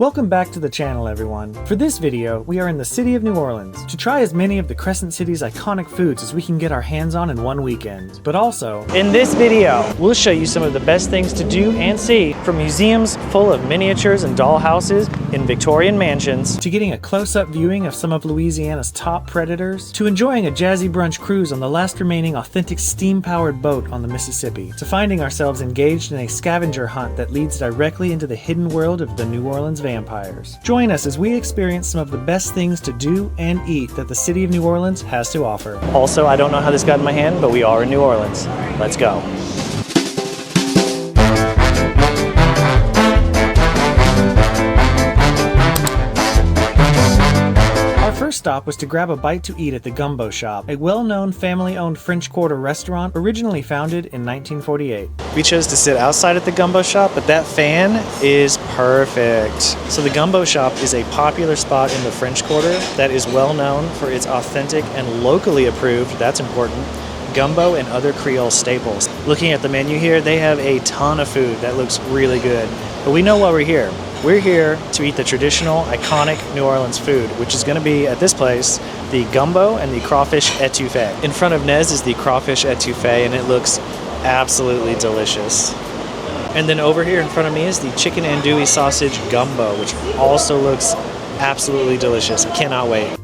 Welcome back to the channel, everyone. For this video, we are in the city of New Orleans to try as many of the Crescent City's iconic foods as we can get our hands on in one weekend. But also, in this video, we'll show you some of the best things to do and see, from museums full of miniatures and dollhouses in Victorian mansions, to getting a close-up viewing of some of Louisiana's top predators, to enjoying a Jazzy Brunch cruise on the last remaining authentic steam-powered boat on the Mississippi, to finding ourselves engaged in a scavenger hunt that leads directly into the hidden world of the New Orleans vampires. Join us as we experience some of the best things to do and eat that the city of New Orleans has to offer. Also, I don't know how this got in my hand, but we are in New Orleans. Let's go. First stop was to grab a bite to eat at the Gumbo shop, a well-known family-owned French Quarter restaurant originally founded in 1948. We chose to sit outside at the Gumbo shop, but that fan is perfect. So the Gumbo shop is a popular spot in the French Quarter that is well known for its authentic and locally approved, that's important, gumbo and other Creole staples. Looking at the menu here, they have a ton of food that looks really good. But we know why we're here. We're here to eat the traditional, iconic New Orleans food, which is going to be, at this place, the gumbo and the crawfish etouffee. In front of Nez is the crawfish etouffee, and it looks absolutely delicious. And then over here in front of me is the chicken andouille sausage gumbo, which also looks absolutely delicious. I cannot wait.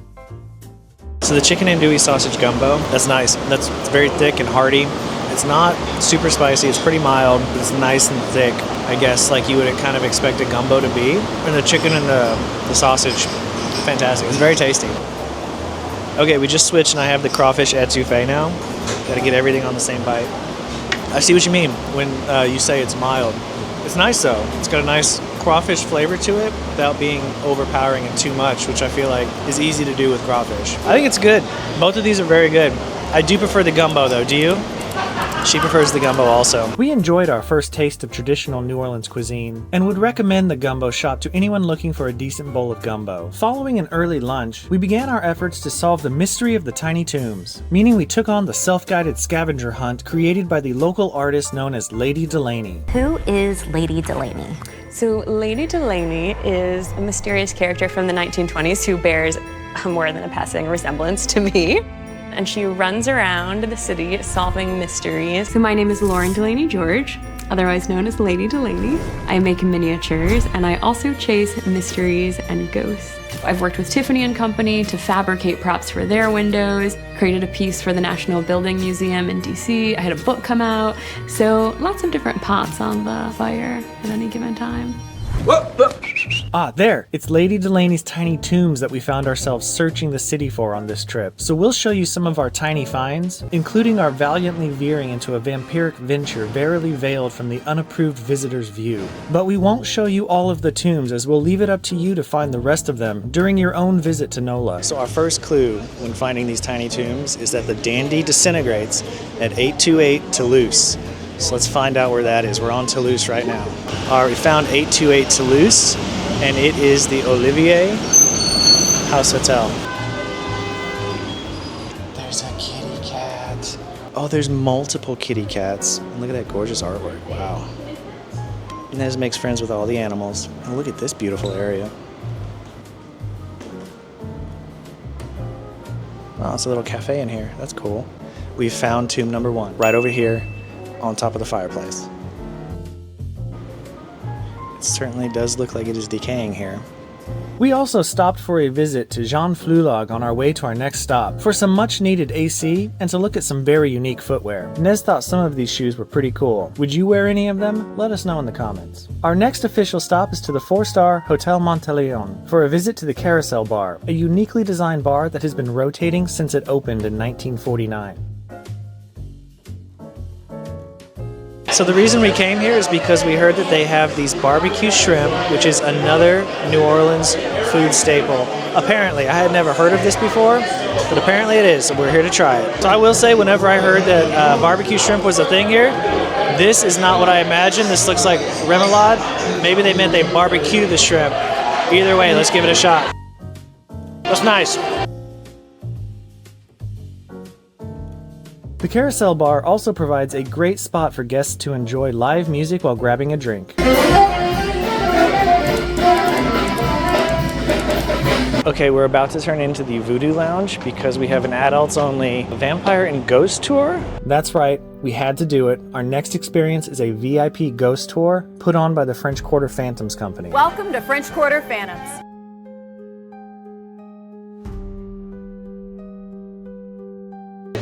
So the chicken andouille sausage gumbo, that's nice. It's very thick and hearty. It's not super spicy, it's pretty mild, but it's nice and thick, I guess, like you would kind of expect a gumbo to be. And the chicken and the sausage, fantastic. It's very tasty. Okay, we just switched and I have the crawfish etouffee now. Gotta get everything on the same bite. I see what you mean when you say it's mild. It's nice though. It's got a nice crawfish flavor to it without being overpowering and too much, which I feel like is easy to do with crawfish. I think it's good. Both of these are very good. I do prefer the gumbo though, do you? She prefers the gumbo also. We enjoyed our first taste of traditional New Orleans cuisine and would recommend the Gumbo shop to anyone looking for a decent bowl of gumbo. Following an early lunch, we began our efforts to solve the mystery of the tiny tombs, meaning we took on the self-guided scavenger hunt created by the local artist known as Lady Delaney. Who is Lady Delaney? So Lady Delaney is a mysterious character from the 1920s who bears more than a passing resemblance to me. And she runs around the city solving mysteries. So my name is Lauren Delaney George, otherwise known as Lady Delaney. I make miniatures and I also chase mysteries and ghosts. I've worked with Tiffany & Company to fabricate props for their windows, created a piece for the National Building Museum in DC. I had a book come out. So lots of different pots on the fire at any given time. Ah, there! It's Lady Delaney's tiny tombs that we found ourselves searching the city for on this trip. So we'll show you some of our tiny finds, including our valiantly veering into a vampiric venture verily veiled from the unapproved visitor's view. But we won't show you all of the tombs, as we'll leave it up to you to find the rest of them during your own visit to NOLA. So our first clue when finding these tiny tombs is that the dandy disintegrates at 828 Toulouse. So let's find out where that is. We're on Toulouse right now. All right, we found 828 Toulouse, and it is the Olivier House Hotel. There's a kitty cat. Oh, there's multiple kitty cats. And look at that gorgeous artwork. Wow. Nez makes friends with all the animals. And look at this beautiful area. Oh, it's a little cafe in here. That's cool. We found tomb number 1 right over here on top of the fireplace. It certainly does look like it is decaying here. We also stopped for a visit to John Fluevog on our way to our next stop for some much needed AC and to look at some very unique footwear. Nez thought some of these shoes were pretty cool. Would you wear any of them? Let us know in the comments. Our next official stop is to the 4-star Hotel Monteleone for a visit to the Carousel bar, a uniquely designed bar that has been rotating since it opened in 1949. So the reason we came here is because we heard that they have these barbecue shrimp, which is another New Orleans food staple. Apparently, I had never heard of this before, but apparently it is, so we're here to try it. So I will say, whenever I heard that barbecue shrimp was a thing here, this is not what I imagined. This looks like remoulade. Maybe they meant they barbecue the shrimp. Either way, let's give it a shot. That's nice. The Carousel bar also provides a great spot for guests to enjoy live music while grabbing a drink. Okay, we're about to turn into the Voodoo Lounge because we have an adults-only vampire and ghost tour. That's right, we had to do it. Our next experience is a VIP ghost tour put on by the French Quarter Phantoms Company. Welcome to French Quarter Phantoms.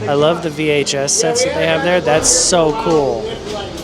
I love the VHS sets that they have there. That's so cool.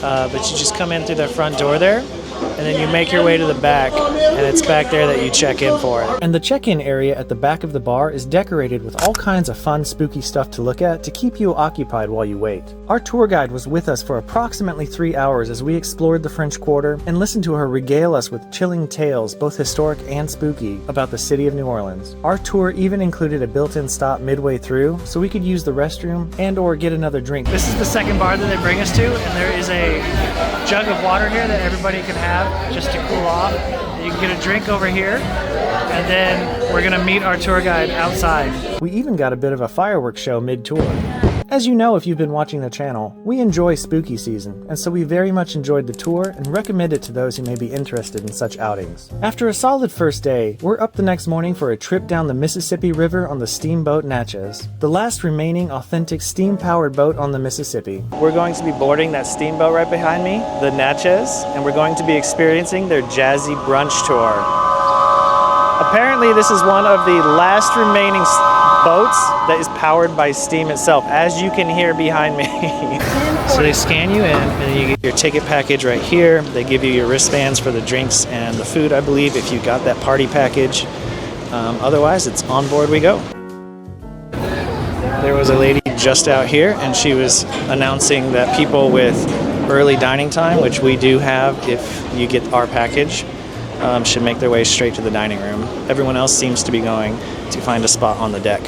But you just come in through the front door there, and then you make your way to the back, and it's back there that you check in for it. And the check-in area at the back of the bar is decorated with all kinds of fun, spooky stuff to look at to keep you occupied while you wait. Our tour guide was with us for approximately 3 hours as we explored the French Quarter and listened to her regale us with chilling tales, both historic and spooky, about the city of New Orleans. Our tour even included a built-in stop midway through, so we could use the restroom and or get another drink. This is the second bar that they bring us to, and there is a jug of water here that everybody can have just to cool off. You can get a drink over here, and then we're gonna meet our tour guide outside. We even got a bit of a fireworks show mid-tour. As you know if you've been watching the channel, we enjoy spooky season, and so we very much enjoyed the tour and recommend it to those who may be interested in such outings. After a solid first day, we're up the next morning for a trip down the Mississippi River on the Steamboat Natchez, the last remaining authentic steam-powered boat on the Mississippi. We're going to be boarding that steamboat right behind me, the Natchez, and we're going to be experiencing their Jazzy Brunch Tour. Apparently this is one of the last remaining boats that is powered by steam itself, as you can hear behind me. So they scan you in, and then you get your ticket package right here. They give you your wristbands for the drinks and the food, I believe, if you got that party package. Otherwise, it's on board we go. There was a lady just out here, and she was announcing that people with early dining time, which we do have if you get our package, should make their way straight to the dining room. Everyone else seems to be going to find a spot on the deck.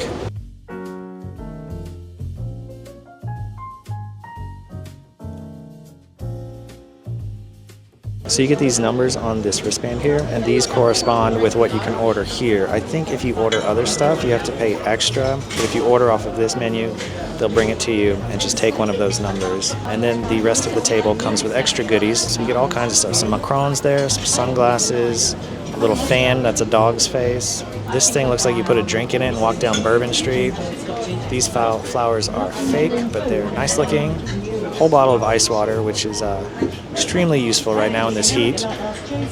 So you get these numbers on this wristband here, and these correspond with what you can order here. I think if you order other stuff, you have to pay extra, but if you order off of this menu, they'll bring it to you and just take one of those numbers. And then the rest of the table comes with extra goodies, so you get all kinds of stuff. Some macarons there, some sunglasses, a little fan that's a dog's face. This thing looks like you put a drink in it and walk down Bourbon Street. These flowers are fake, but they're nice looking. A whole bottle of ice water, which is extremely useful right now in this heat.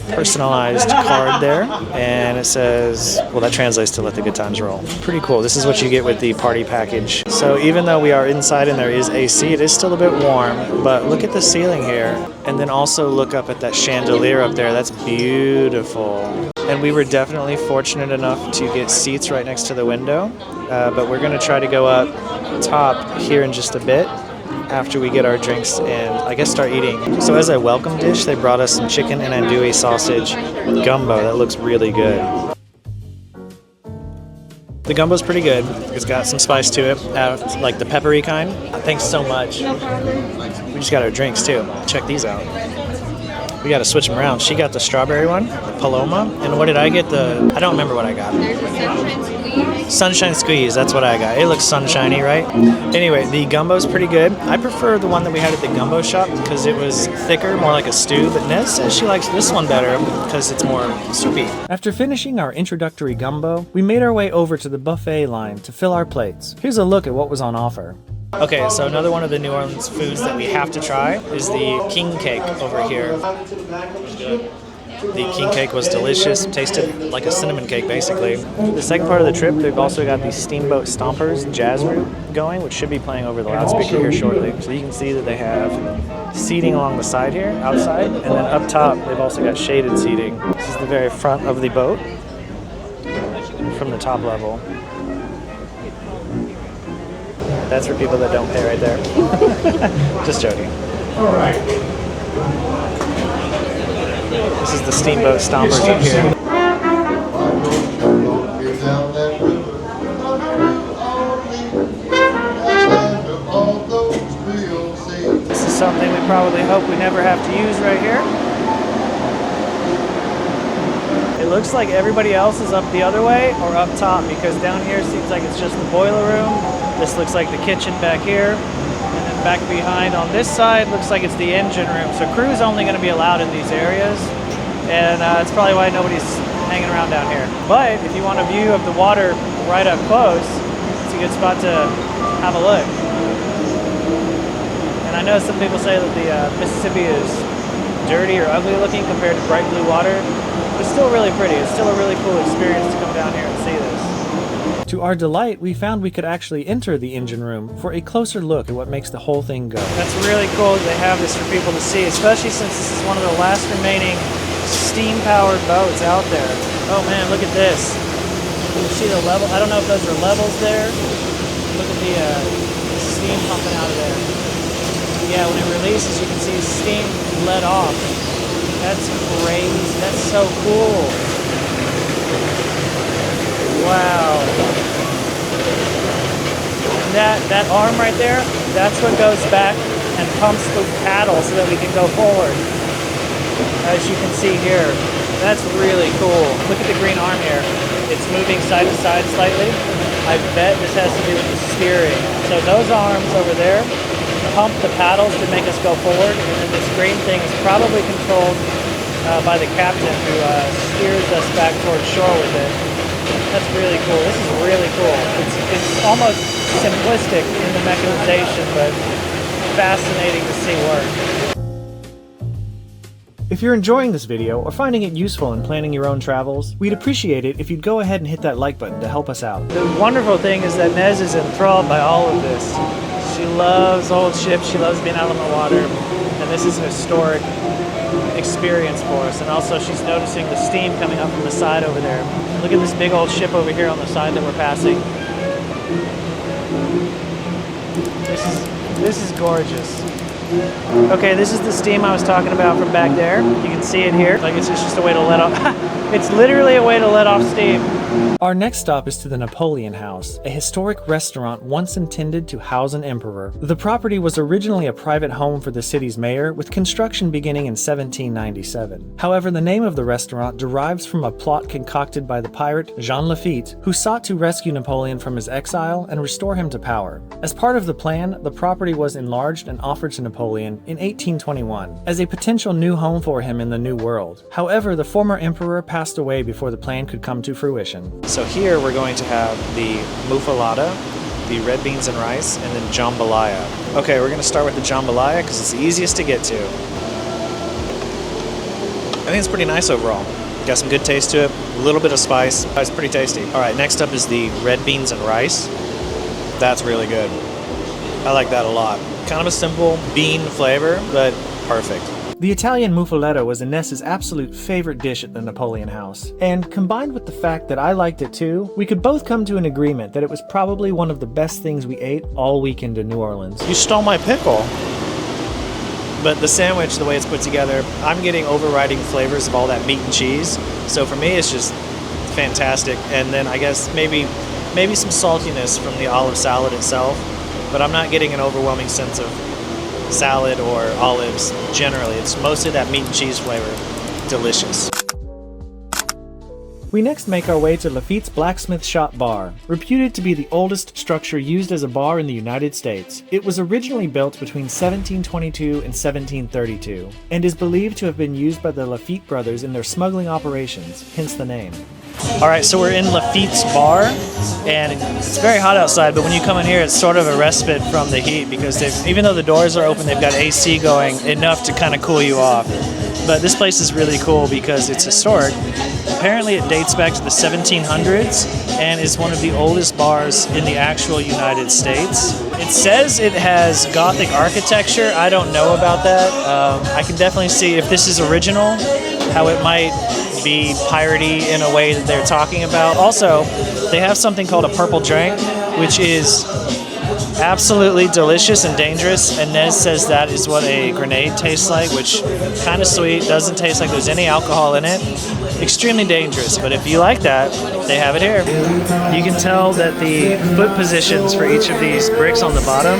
Personalized card there, and it says, well, that translates to let the good times roll. Pretty cool. This is what you get with the party package. So even though we are inside and there is AC, it is still a bit warm, but look at the ceiling here. And then also look up at that chandelier up there. That's beautiful. And we were definitely fortunate enough to get seats right next to the window, but we're gonna try to go up top here in just a bit after we get our drinks and I guess start eating. So as a welcome dish, they brought us some chicken and andouille sausage gumbo. That looks really good. The gumbo's pretty good. It's got some spice to it, like the peppery kind. Thanks so much. We just got our drinks too. Check these out. We got to switch them around. She got the strawberry one, the Paloma, and what did I get? I don't remember what I got. Sunshine Squeeze, that's what I got. It looks sunshiny, right? Anyway, the gumbo's pretty good. I prefer the one that we had at the Gumbo shop because it was thicker, more like a stew, but Nez says she likes this one better because it's more soupy. After finishing our introductory gumbo, we made our way over to the buffet line to fill our plates. Here's a look at what was on offer. Okay, so another one of the New Orleans foods that we have to try is the king cake over here. The king cake was delicious, tasted like a cinnamon cake basically. The second part of the trip, they've also got these Steamboat Stompers jazz route going, which should be playing over the loudspeaker here shortly. So you can see that they have seating along the side here, outside, and then up top they've also got shaded seating. This is the very front of the boat from the top level. That's for people that don't pay right there. Just joking. All right. This is the Steamboat Stompers up here. This is something we probably hope we never have to use right here. It looks like everybody else is up the other way or up top because down here seems like it's just the boiler room. This looks like the kitchen back here. And then back behind on this side looks like it's the engine room. So crew's only going to be allowed in these areas. And it's probably why nobody's hanging around down here. But if you want a view of the water right up close, it's a good spot to have a look. And I know some people say that the Mississippi is dirty or ugly looking compared to bright blue water. It's still really pretty. It's still a really cool experience to come down here and see this. To our delight, we found we could actually enter the engine room for a closer look at what makes the whole thing go. That's really cool that they have this for people to see, especially since this is one of the last remaining steam-powered boats out there. Oh man, look at this. You see the level? I don't know if those are levels there. Look at the steam pumping out of there. Yeah, when it releases, you can see steam let off. That's crazy. That's so cool. Wow. And that arm right there, that's what goes back and pumps the paddle so that we can go forward. As you can see here, that's really cool. Look at the green arm here. It's moving side to side slightly. I bet this has to do with the steering. So those arms over there pump the paddles to make us go forward, and then this green thing is probably controlled by the captain who steers us back towards shore with it. That's really cool. This is really cool. It's almost simplistic in the mechanization, but fascinating to see work. If you're enjoying this video or finding it useful in planning your own travels, we'd appreciate it if you'd go ahead and hit that like button to help us out. The wonderful thing is that Nez is enthralled by all of this. She loves old ships, she loves being out on the water, and this is a historic experience for us. And also she's noticing the steam coming up from the side over there. Look at this big old ship over here on the side that we're passing. This is gorgeous. Okay, this is the steam I was talking about from back there. You can see it here. Like it's just a way to let off. It's literally a way to let off steam. Our next stop is to the Napoleon House, a historic restaurant once intended to house an emperor. The property was originally a private home for the city's mayor, with construction beginning in 1797. However, the name of the restaurant derives from a plot concocted by the pirate Jean Lafitte, who sought to rescue Napoleon from his exile and restore him to power. As part of the plan, the property was enlarged and offered to Napoleon in 1821 as a potential new home for him in the New World. However, the former emperor passed away before the plan could come to fruition. So here we're going to have the muffaletta, the red beans and rice, and then jambalaya. Okay, we're going to start with the jambalaya because it's the easiest to get to. I think it's pretty nice overall. Got some good taste to it, a little bit of spice. It's pretty tasty. All right, next up is the red beans and rice. That's really good. I like that a lot. Kind of a simple bean flavor, but perfect. The Italian Muffaletta was Inez's absolute favorite dish at the Napoleon House, and combined with the fact that I liked it too, we could both come to an agreement that it was probably one of the best things we ate all weekend in New Orleans. You stole my pickle. But the sandwich, the way it's put together, I'm getting overriding flavors of all that meat and cheese. So for me, it's just fantastic. And then I guess maybe some saltiness from the olive salad itself, but I'm not getting an overwhelming sense of salad or olives generally. It's mostly that meat and cheese flavor. Delicious. We next make our way to Lafitte's Blacksmith Shop Bar, reputed to be the oldest structure used as a bar in the United States. It was originally built between 1722 and 1732, and is believed to have been used by the Lafitte brothers in their smuggling operations, hence the name. Alright, so we're in Lafitte's bar, and it's very hot outside, but when you come in here, it's sort of a respite from the heat, because even though the doors are open, they've got AC going enough to kind of cool you off. But this place is really cool because it's historic. Apparently it dates back to the 1700s and is one of the oldest bars in the actual United States. It says it has Gothic architecture. I don't know about that. I can definitely see if this is original, how it might be piratey in a way that they're talking about. Also, they have something called a purple drink, which is absolutely delicious and dangerous, and Nez says that is what a grenade tastes like, which kind of sweet, doesn't taste like there's any alcohol in it. Extremely dangerous, but if you like that, they have it here. You can tell that the foot positions for each of these bricks on the bottom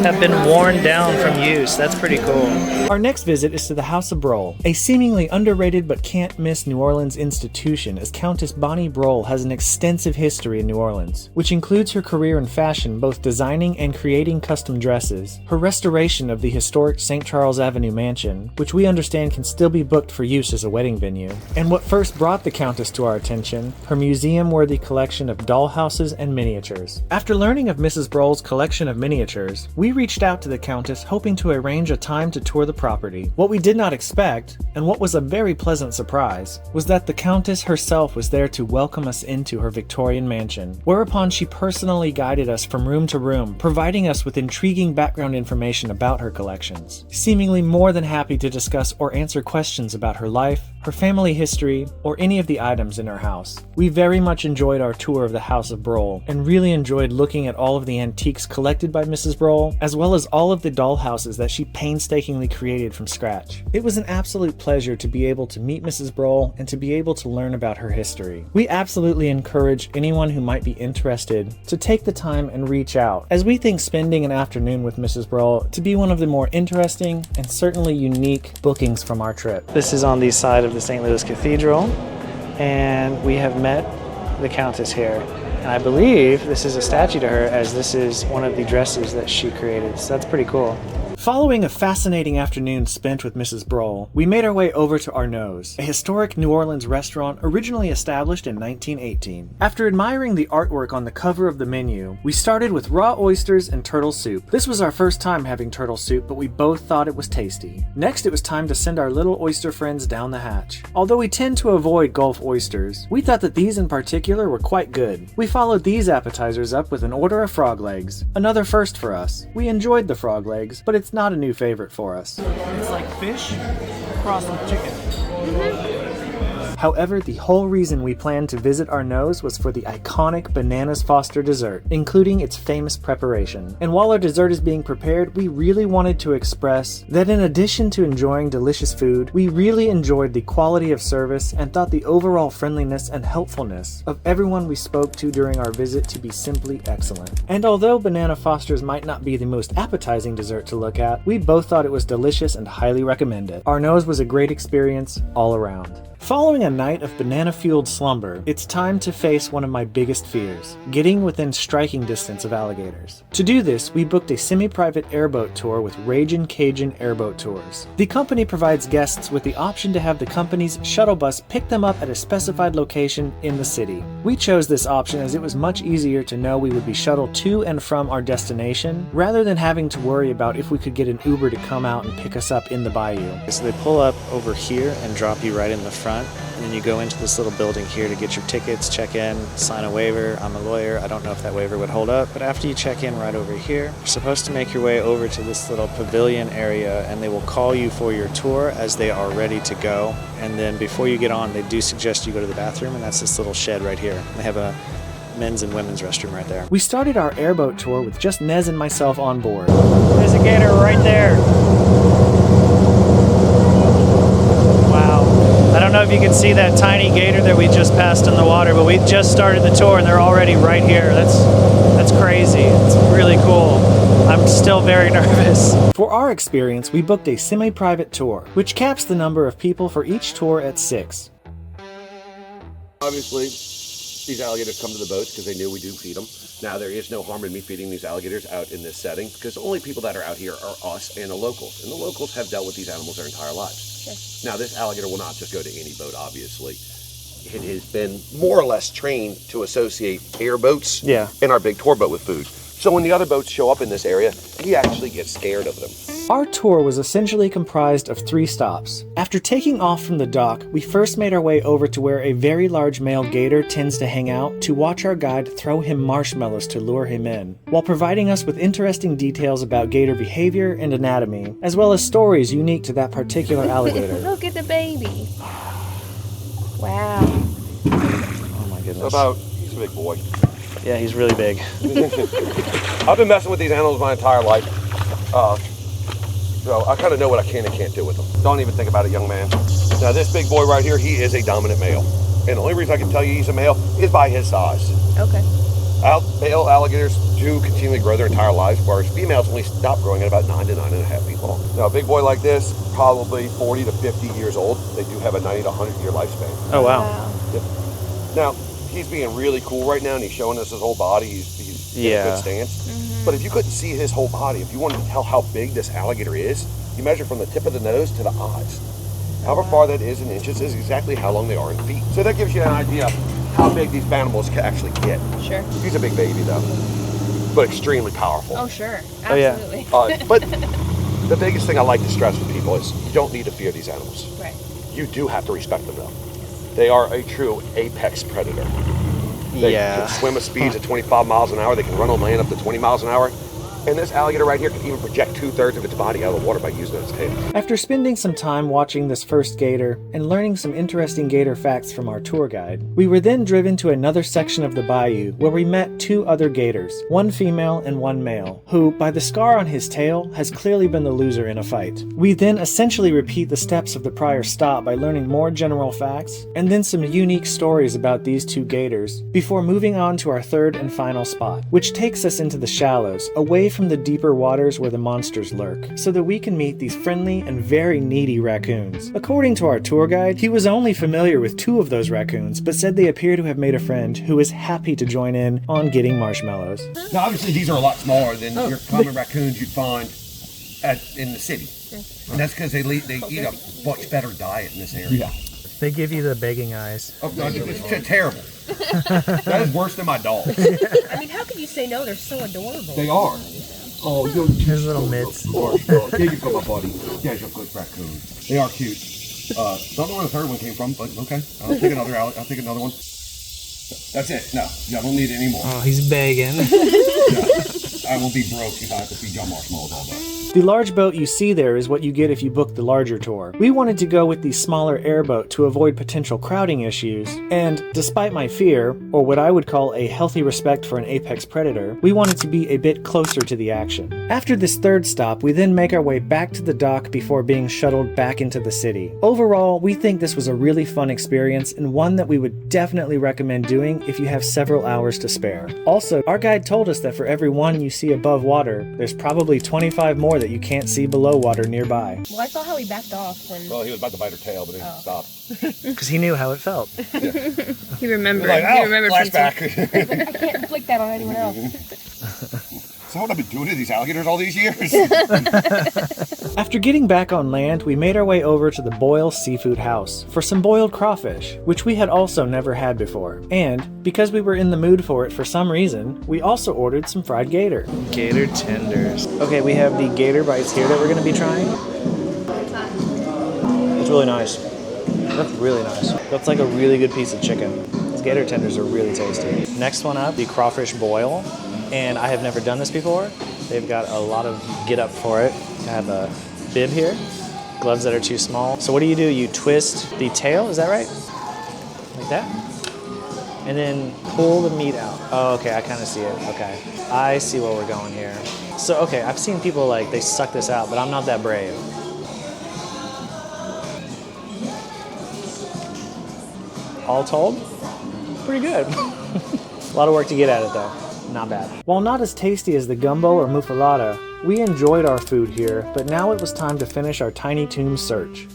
have been worn down from use. That's pretty cool. Our next visit is to the House of Broel, a seemingly underrated but can't miss New Orleans institution, as Countess Bonnie Broel has an extensive history in New Orleans, which includes her career in fashion, both designing designing and creating custom dresses, her restoration of the historic St. Charles Avenue mansion, which we understand can still be booked for use as a wedding venue, and what first brought the Countess to our attention, her museum-worthy collection of dollhouses and miniatures. After learning of Mrs. Broel's collection of miniatures, we reached out to the Countess hoping to arrange a time to tour the property. What we did not expect, and what was a very pleasant surprise, was that the Countess herself was there to welcome us into her Victorian mansion, whereupon she personally guided us from room to room, providing us with intriguing background information about her collections, seemingly more than happy to discuss or answer questions about her life, her family history, or any of the items in her house. We very much enjoyed our tour of the House of Broel, and really enjoyed looking at all of the antiques collected by Mrs. Broel, as well as all of the dollhouses that she painstakingly created from scratch. It was an absolute pleasure to be able to meet Mrs. Broel and to be able to learn about her history. We absolutely encourage anyone who might be interested to take the time and reach out, as we think spending an afternoon with Mrs. Broel to be one of the more interesting and certainly unique bookings from our trip. This is on the side of the St. Louis Cathedral, and we have met the Countess here. And I believe this is a statue to her, as this is one of the dresses that she created, so that's pretty cool. Following a fascinating afternoon spent with Mrs. Broel, we made our way over to Arnaud's, a historic New Orleans restaurant originally established in 1918. After admiring the artwork on the cover of the menu, we started with raw oysters and turtle soup. This was our first time having turtle soup, but we both thought it was tasty. Next, it was time to send our little oyster friends down the hatch. Although we tend to avoid Gulf oysters, we thought that these in particular were quite good. We followed these appetizers up with an order of frog legs, another first for us. We enjoyed the frog legs, but it's not a new favorite for us. It's like fish crossed with chicken. However, the whole reason we planned to visit Arnaud's was for the iconic Bananas Foster dessert, including its famous preparation. And while our dessert is being prepared, we really wanted to express that in addition to enjoying delicious food, we really enjoyed the quality of service and thought the overall friendliness and helpfulness of everyone we spoke to during our visit to be simply excellent. And although Banana Fosters might not be the most appetizing dessert to look at, we both thought it was delicious and highly recommend it. Arnaud's was a great experience all around. Following a night of banana-fueled slumber, it's time to face one of my biggest fears, getting within striking distance of alligators. To do this, we booked a semi-private airboat tour with Ragin Cajun Airboat Tours. The company provides guests with the option to have the company's shuttle bus pick them up at a specified location in the city. We chose this option as it was much easier to know we would be shuttled to and from our destination, rather than having to worry about if we could get an Uber to come out and pick us up in the bayou. So they pull up over here and drop you right in the front, and then you go into this little building here to get your tickets, check in, sign a waiver. I'm a lawyer, I don't know if that waiver would hold up, but after you check in right over here, you're supposed to make your way over to this little pavilion area, and they will call you for your tour as they are ready to go. And then before you get on, they do suggest you go to the bathroom, and that's this little shed right here. They have a men's and women's restroom right there. We started our airboat tour with just Nez and myself on board. There's a gator right there. I don't know if you can see that tiny gator that we just passed in the water, but we just started the tour and they're already right here. That's crazy. It's really cool. I'm still very nervous. For our experience, we booked a semi-private tour, which caps the number of people for each tour at 6. Obviously, these alligators come to the boats because they knew we do feed them. Now, there is no harm in me feeding these alligators out in this setting because the only people that are out here are us and the locals. And the locals have dealt with these animals their entire lives. Sure. Now, this alligator will not just go to any boat, obviously. It has been more or less trained to associate airboats and our big tour boat with food. So when the other boats show up in this area, he actually gets scared of them. Our tour was essentially comprised of 3 stops. After taking off from the dock, we first made our way over to where a very large male gator tends to hang out to watch our guide throw him marshmallows to lure him in, while providing us with interesting details about gator behavior and anatomy, as well as stories unique to that particular alligator. Look at the baby. Wow. Oh my goodness. He's a big boy. Yeah, he's really big. I've been messing with these animals my entire life. So I kind of know what I can and can't do with them. Don't even think about it, young man. Now this big boy right here, he is a dominant male. And the only reason I can tell you he's a male is by his size. Okay. Male alligators do continually grow their entire lives, whereas females only stop growing at about 9 to 9.5 feet long. Now a big boy like this, probably 40 to 50 years old. They do have a 90 to 100 year lifespan. Oh wow. Yep. Now, he's being really cool right now and he's showing us his whole body. He's in a good stance. But if you couldn't see his whole body, if you wanted to tell how big this alligator is, you measure from the tip of the nose to the eyes. However far that is in inches is exactly how long they are in feet. So that gives you an idea of how big these animals can actually get. Sure. He's a big baby though, but extremely powerful. Oh, sure. Absolutely. But the biggest thing I like to stress with people is you don't need to fear these animals. Right. You do have to respect them though. They are a true apex predator. They can swim at speeds of 25 miles an hour. They can run on land up to 20 miles an hour. And this alligator right here can even project 2/3 of its body out of the water by using its tail. After spending some time watching this first gator and learning some interesting gator facts from our tour guide, we were then driven to another section of the bayou where we met 2 other gators, one female and one male, who, by the scar on his tail, has clearly been the loser in a fight. We then essentially repeat the steps of the prior stop by learning more general facts and then some unique stories about these 2 gators before moving on to our third and final spot, which takes us into the shallows, away from the deeper waters where the monsters lurk, so that we can meet these friendly and very needy raccoons. According to our tour guide, he was only familiar with 2 of those raccoons, but said they appear to have made a friend who is happy to join in on getting marshmallows. Now obviously these are a lot smaller than your common raccoons you'd find in the city. And that's because they eat a much better diet in this area. Yeah. They give you the begging eyes. Oh, no, it's terrible. That is worse than my dog. I mean, how can you say no? They're so adorable. They are. Oh, you're His little mitts. Of course. There you go, my buddy. There's your good raccoon. They are cute. Don't know where the third one came from, but okay. I'll take another one. That's it. No, I don't need it anymore. Oh, he's begging. I will be broke if I have to feed y'all marshmallows all day. The large boat you see there is what you get if you book the larger tour. We wanted to go with the smaller airboat to avoid potential crowding issues, and despite my fear, or what I would call a healthy respect for an apex predator, we wanted to be a bit closer to the action. After this third stop, we then make our way back to the dock before being shuttled back into the city. Overall, we think this was a really fun experience and one that we would definitely recommend doing if you have several hours to spare. Also, our guide told us that for every one you see above water, there's probably 25 more that you can't see below water nearby. Well, I saw how he backed off when... Well, he was about to bite her tail, but he didn't stop. Because he knew how it felt. He remembered. Like, He remembered. flashback. I can't inflict that on anyone else. So what I've been doing to these alligators all these years? After getting back on land, we made our way over to the Broel Seafood House for some boiled crawfish, which we had also never had before. And, because we were in the mood for it for some reason, we also ordered some fried gator. Gator tenders. Okay, we have the gator bites here that we're going to be trying. It's really nice. That's really nice. That's like a really good piece of chicken. These gator tenders are really tasty. Next one up, the crawfish boil. And I have never done this before. They've got a lot of get up for it. I have a bib here, gloves that are too small. So what do? You twist the tail, is that right? Like that? And then pull the meat out. Oh, okay, I kind of see it, okay. I see where we're going here. So, okay, I've seen people like, they suck this out, but I'm not that brave. All told, pretty good. A lot of work to get at it though. Not bad. While not as tasty as the Gumbo or Muffaletta, we enjoyed our food here, but now it was time to finish our Tiny Toon search.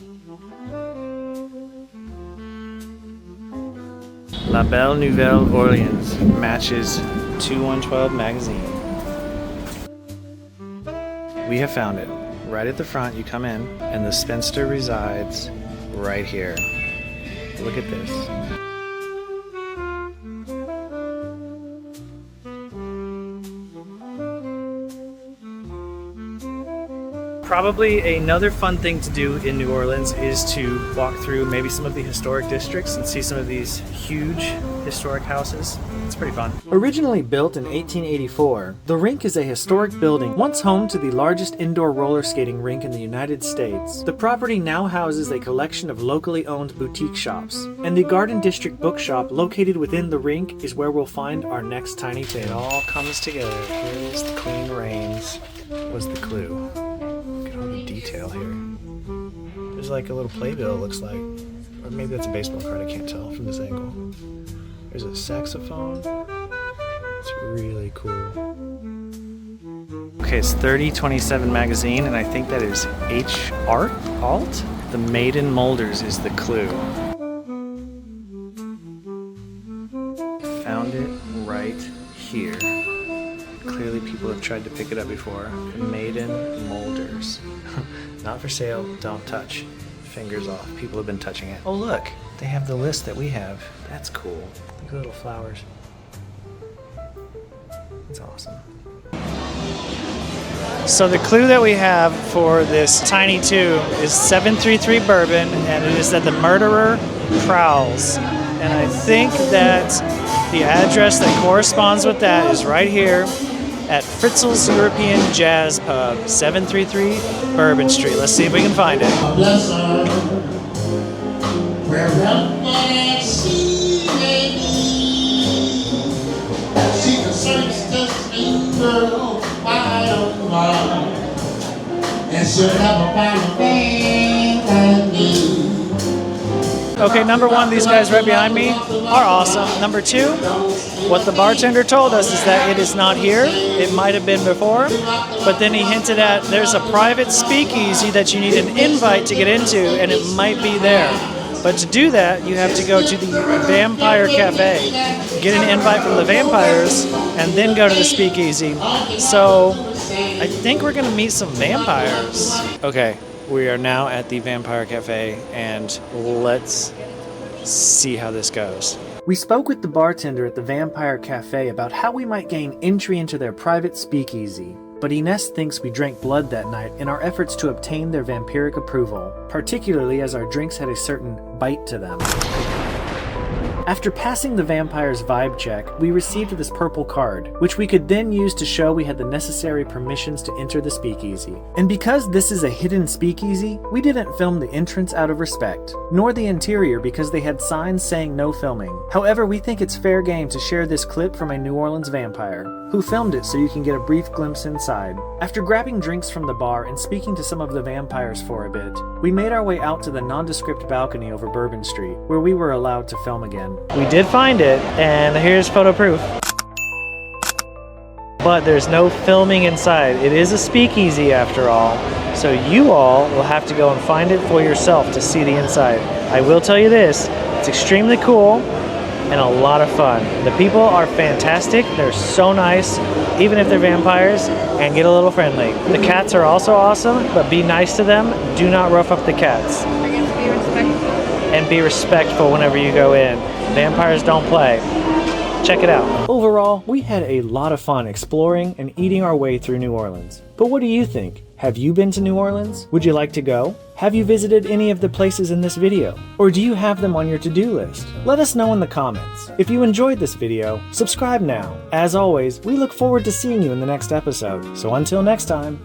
La Belle Nouvelle Orleans matches 2112 magazine. We have found it. Right at the front, you come in, and the spinster resides right here. Look at this. Probably another fun thing to do in New Orleans is to walk through maybe some of the historic districts and see some of these huge historic houses. It's pretty fun. Originally built in 1884, the rink is a historic building once home to the largest indoor roller skating rink in the United States. The property now houses a collection of locally owned boutique shops, and the Garden District bookshop located within the rink is where we'll find our next Tiny Toon. It all comes together. Here's the Queen Reigns was the clue. Detail here. There's like a little playbill, it looks like. Or maybe that's a baseball card, I can't tell from this angle. There's a saxophone. It's really cool. Okay, it's 3027 magazine, and I think that is H. Alt? The Maiden Molders is the clue. Found it right here. Clearly people have tried to pick it up before. Maiden molders. Not for sale, don't touch. Fingers off. People have been touching it. Oh look, they have the list that we have. That's cool. Look at the little flowers. That's awesome. So the clue that we have for this tiny tube is 733 Bourbon, and it is that the murderer prowls. And I think that the address that corresponds with that is right here at Fritzl's European Jazz Pub, 733 Bourbon Street. Let's see if we can find it. Okay, number one, these guys right behind me are awesome. Number two, what the bartender told us is that it is not here. It might have been before, but then he hinted at there's a private speakeasy that you need an invite to get into, and it might be there. But to do that, you have to go to the Vampire Cafe, get an invite from the vampires, and then go to the speakeasy. So I think we're gonna meet some vampires. Okay, we are now at the Vampire Cafe, and let's see how this goes. We spoke with the bartender at the Vampire Cafe about how we might gain entry into their private speakeasy, but Ines thinks we drank blood that night in our efforts to obtain their vampiric approval, particularly as our drinks had a certain bite to them. After passing the vampire's vibe check, we received this purple card, which we could then use to show we had the necessary permissions to enter the speakeasy. And because this is a hidden speakeasy, we didn't film the entrance out of respect, nor the interior because they had signs saying no filming. However, we think it's fair game to share this clip from a New Orleans vampire, who filmed it so you can get a brief glimpse inside. After grabbing drinks from the bar and speaking to some of the vampires for a bit, we made our way out to the nondescript balcony over Bourbon Street, where we were allowed to film again. We did find it, and here's photo proof. But there's no filming inside. It is a speakeasy after all, so you all will have to go and find it for yourself to see the inside. I will tell you this, it's extremely cool and a lot of fun. The people are fantastic, they're so nice, even if they're vampires, and get a little friendly. The cats are also awesome, but be nice to them, do not rough up the cats. And be respectful whenever you go in. Vampires don't play. Check it out. Overall, we had a lot of fun exploring and eating our way through New Orleans. But what do you think? Have you been to New Orleans? Would you like to go? Have you visited any of the places in this video? Or do you have them on your to-do list? Let us know in the comments. If you enjoyed this video, subscribe now. As always, we look forward to seeing you in the next episode. So until next time.